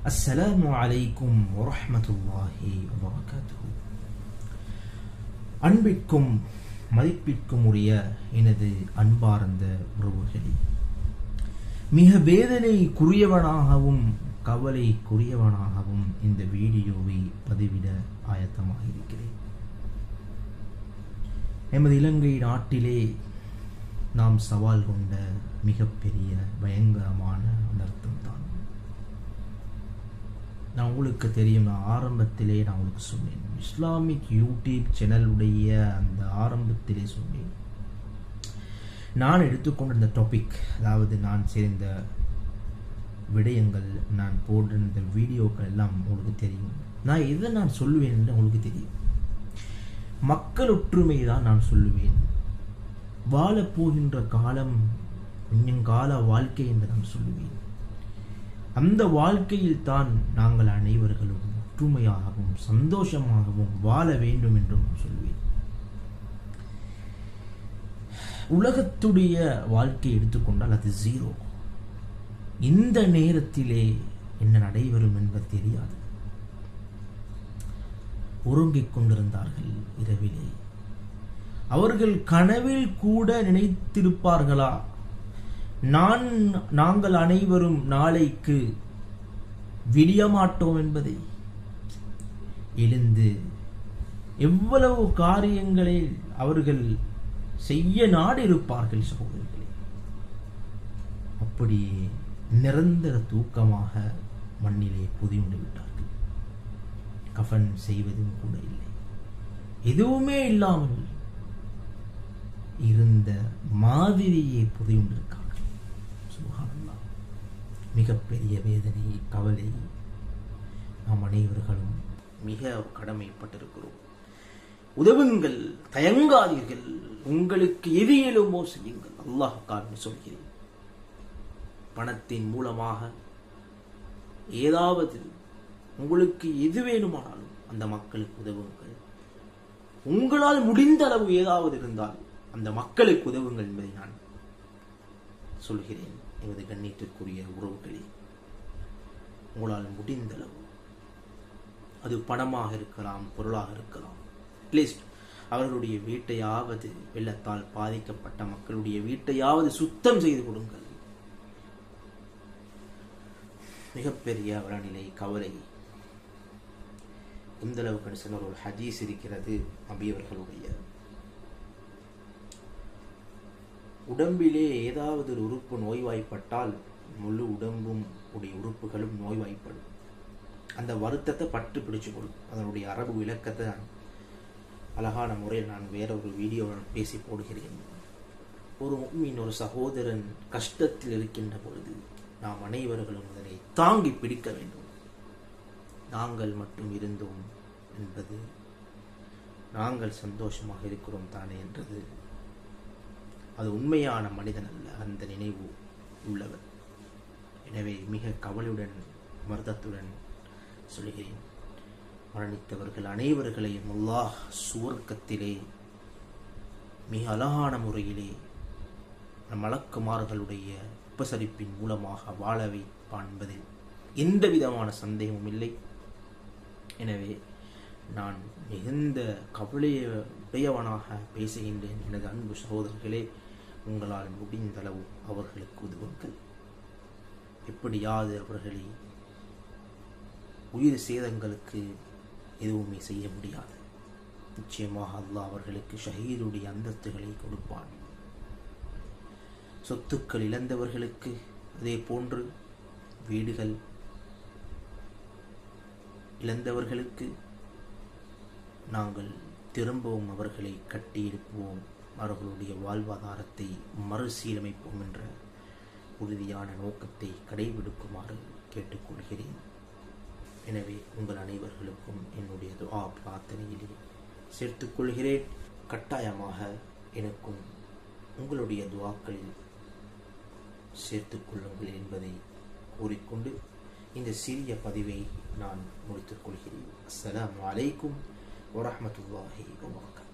அஸ்ஸலாமு அலைக்கும் வரஹ்மத்துல்லாஹி வபரகாத்துஹு. அன்பிற்கும் மதிப்பிற்கும் உரிய எனது அன்பார்ந்த உறவுகளே, மிக வேதனைக்குரியவனாகவும் கவலைக்குரியவனாகவும் இந்த வீடியோவை பதிவிட ஆயத்தமாக இருக்கிறேன். எமது இலங்கை நாட்டிலே நாம் சவால் கொண்ட மிகப்பெரிய பயங்கரமான அனர்த்தம் தான். நான் உங்களுக்கு தெரியும், நான் ஆரம்பத்திலே நான் உங்களுக்கு சொன்னேன், இஸ்லாமிக் யூடியூப் சேனலுடைய அந்த ஆரம்பத்திலே சொன்னேன், நான் எடுத்துக்கொண்ட இந்த டாபிக், அதாவது நான் சேர்ந்த விடயங்கள், நான் போட்டிருந்த வீடியோக்கள் எல்லாம் உங்களுக்கு தெரியும். நான் எதை நான் சொல்லுவேன் என்று உங்களுக்கு தெரியும். மக்கள் ஒற்றுமை தான் நான் சொல்லுவேன். வாழப்போகின்ற காலம் கால வாழ்க்கை என்று நான் சொல்லுவேன். அந்த வாழ்க்கையில் தான் நாங்கள் அனைவர்களும் ஒற்றுமையாகவும் சந்தோஷமாகவும் வாழ வேண்டும் என்றும் சொல்லுவேன். உலகத்துடைய வாழ்க்கை எடுத்துக்கொண்டால் அது ஜீரோ. இந்த நேரத்திலே என்ன நடைபெறும் என்பது தெரியாது. உறங்கிக் கொண்டிருந்தார்கள் இரவிலே. அவர்கள் கனவில் கூட நினைத்திருப்பார்களா, நாங்கள் அனைவரும் நாளைக்கு விடியமாட்டோம் என்பதை? எழுந்து எவ்வளவு காரியங்களை அவர்கள் செய்ய நாடு இருப்பார்கள் சகோதரர்களே. அப்படியே நிரந்தர தூக்கமாக மண்ணிலே புதையுண்டு விட்டார்கள். கஃன் செய்வதும் கூட இல்லை, எதுவுமே இல்லாமல் இருந்த மாதிரியே புதையுண்டிருக்கார்கள். சுப்ஹானல்லாஹ். மிகப்பெரிய வேதனை, கவலை. நாம் அனைவர்களும் மிக கடமைப்பட்டிருக்கிறோம். உதவுங்கள், தயங்காதீர்கள், உங்களுக்கு எது இயலுமோ செய்யுங்கள். அல்லாஹ்வுக்காக சொல்கிறேன். பணத்தின் மூலமாக ஏதாவது உங்களுக்கு எது வேணுமானாலும் அந்த மக்களுக்கு உதவுங்கள். உங்களால் முடிந்த அளவு ஏதாவது இருந்தால் அந்த மக்களுக்கு உதவுங்கள் என்பதை நான் சொல்கிறேன். எனது கண்ணியத்திற்குரிய உறவுகளே, உங்களால் முடிந்த அளவு, அது பணமாக இருக்கலாம், பொருளாக இருக்கலாம், அட்லீஸ்ட் அவர்களுடைய வீட்டையாவது, வெள்ளத்தால் பாதிக்கப்பட்ட மக்களுடைய வீட்டையாவது சுத்தம் செய்து கொடுங்கள். மிகப்பெரிய அவலநிலை, கவலை. இந்த அளவுக்கு சொன்ன ஒரு ஹதீஸ் இருக்கிறது. நபியவர்களுடைய உடம்பிலே ஏதாவது ஒரு உறுப்பு நோய்வாய்ப்பட்டால் முழு உடம்பும் உடைய உறுப்புகளும் நோய்வாய்ப்படும். அந்த வருத்தத்தை பட்டு பிடிச்சு கொள்ளும். அதனுடைய அரபு விளக்கத்தை அழகான முறையில் நான் வேற ஒரு வீடியோவில் பேசி போடுகிறேன். ஒரு முஃமின், ஒரு சகோதரன் கஷ்டத்தில் இருக்கின்ற பொழுது நாம் அனைவர்களும் அதனை தாங்கி பிடிக்க வேண்டும். நாங்கள் மட்டும் இருந்தோம் என்பது, நாங்கள் சந்தோஷமாக இருக்கிறோம் தானே என்றது, அது உண்மையான மனிதன் அல்ல, அந்த நினைவு உள்ளவர். எனவே மிக கவலையுடன், வருத்தத்துடன் சொல்கிறேன், மரணித்தவர்கள் அனைவர்களையும் அல்லாஹ் சுவர்க்கத்திலே மிக அழகான முறையிலே மலக்குமார்களுடைய உபசரிப்பின் மூலமாக வாழ வைப்பான் என்பதில் எந்த விதமான சந்தேகமும் இல்லை. எனவே நான் மிகுந்த கவலையுடையவனாக பேசுகின்றேன். எனது அன்பு சகோதரர்களே, உங்களால் முடிந்தளவு அவர்களுக்கு உதவுங்கள். எப்படியாவது அவர்களை உயிர் சேதங்களுக்கு எதுவுமே செய்ய முடியாது. நிச்சயமாக அல்லாஹ் அவர்களுக்கு ஷஹீதுடைய அந்தஸ்துகளை கொடுப்பான். சொத்துக்கள் இழந்தவர்களுக்கு அதே போன்று வீடுகள் இழந்தவர்களுக்கு நாங்கள் திரும்பவும் அவர்களை கட்டியிருப்போம், அவர்களுடைய வாழ்வாதாரத்தை மறுசீரமைப்போம் என்ற உறுதியான நோக்கத்தை கடைபிடிக்குமாறு கேட்டுக்கொள்கிறேன். எனவே உங்கள் அனைவர்களுக்கும் என்னுடைய துஆ பிரார்த்தனையிலே சேர்த்துக்கொள்கிறேன். கட்டாயமாக எனக்கும் உங்களுடைய துஆக்களில் சேர்த்துக்கொள்ளுங்கள் என்பதை கூறிக்கொண்டு இந்த சிறிய பதிவை நான் முடித்துக் கொள்கிறேன். அஸ்ஸலாமு அலைக்கும் வரஹ்மத்துல்லாஹி வபரகாத்துஹு.